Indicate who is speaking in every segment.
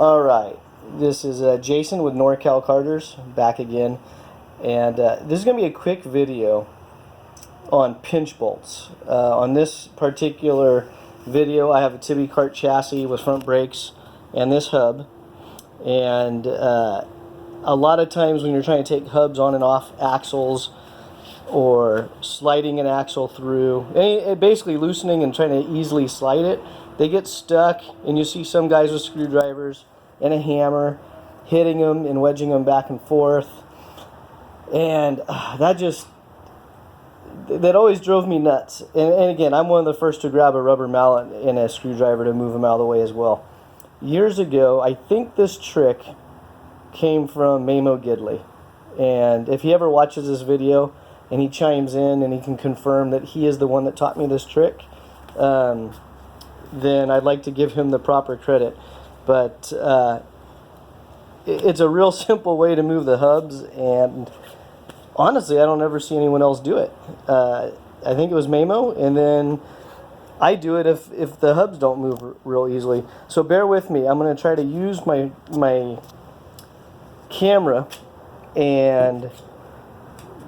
Speaker 1: Alright, this is Jason with NorCal Carters, back again, and this is going to be a quick video on pinch bolts. On this particular video I have a Tibby cart chassis with front brakes and this hub, and a lot of times when you're trying to take hubs on and off axles or sliding an axle through, basically loosening and trying to easily slide it, they get stuck, and you see some guys with screwdrivers and a hammer hitting them and wedging them back and forth, and that always drove me nuts. And again, I'm one of the first to grab a rubber mallet and a screwdriver to move them out of the way as well. Years ago, I think this trick came from Memo Gidley, and if he ever watches this video and he chimes in and he can confirm that he is the one that taught me this trick, then I'd like to give him the proper credit. But it's a real simple way to move the hubs, and honestly I don't ever see anyone else do it. I think it was Memo, and then I do it if the hubs don't move real easily. So bear with me. I'm going to try to use my camera and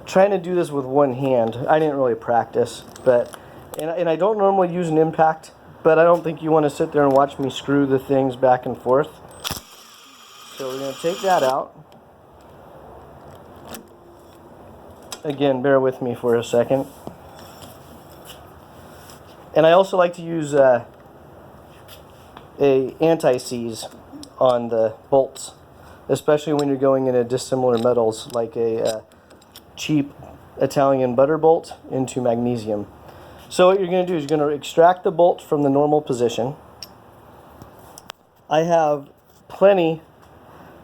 Speaker 1: trying to do this with one hand. I didn't really practice, but and I don't normally use an impact, but I don't think you want to sit there and watch me screw the things back and forth. So we're going to take that out. Again, bear with me for a second. And I also like to use a anti-seize on the bolts, especially when you're going into dissimilar metals like a cheap Italian butter bolt into magnesium. So what you're going to do is you're going to extract the bolt from the normal position. I have plenty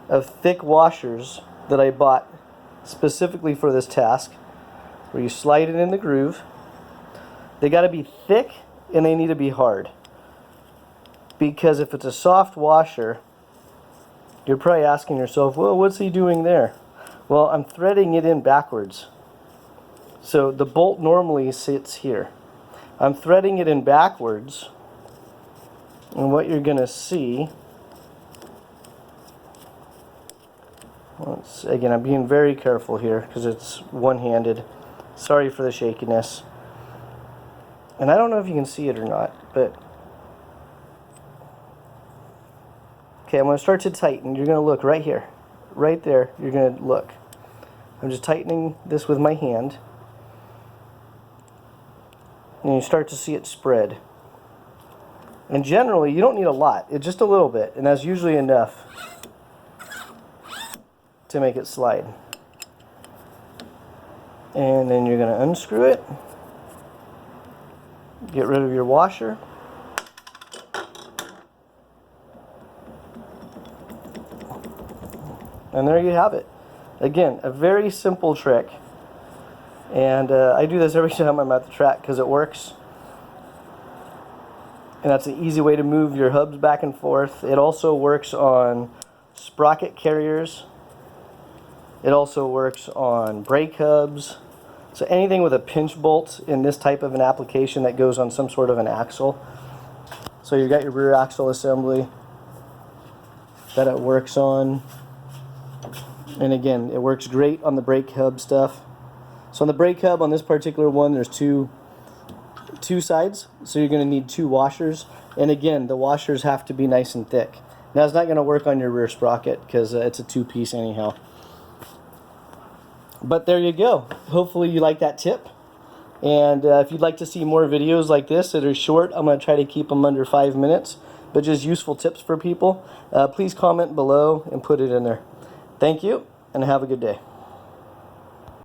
Speaker 1: of thick washers that I bought specifically for this task, where you slide it in the groove. They got to be thick and they need to be hard, because if it's a soft washer, you're probably asking yourself, well, what's he doing there? Well, I'm threading it in backwards. So the bolt normally sits here. I'm threading it in backwards, and what you're going to see, again, I'm being very careful here because it's one-handed. Sorry for the shakiness. And I don't know if you can see it or not, but okay, I'm going to start to tighten. You're going to look right here. Right there, you're going to look. I'm just tightening this with my hand. And you start to see it spread. And generally, you don't need a lot. It's just a little bit, and that's usually enough to make it slide. And then you're going to unscrew it. Get rid of your washer. And there you have it. Again, a very simple trick. And I do this every time I'm at the track because it works. And that's an easy way to move your hubs back and forth. It also works on sprocket carriers. It also works on brake hubs. So anything with a pinch bolt in this type of an application that goes on some sort of an axle. So you've got your rear axle assembly that it works on. And again, it works great on the brake hub stuff. So on the brake hub, on this particular one, there's two sides, so you're going to need two washers. And again, the washers have to be nice and thick. Now, it's not going to work on your rear sprocket because it's a two-piece anyhow. But there you go. Hopefully you like that tip. And if you'd like to see more videos like this that are short, I'm going to try to keep them under 5 minutes, but just useful tips for people. Please comment below and put it in there. Thank you, and have a good day.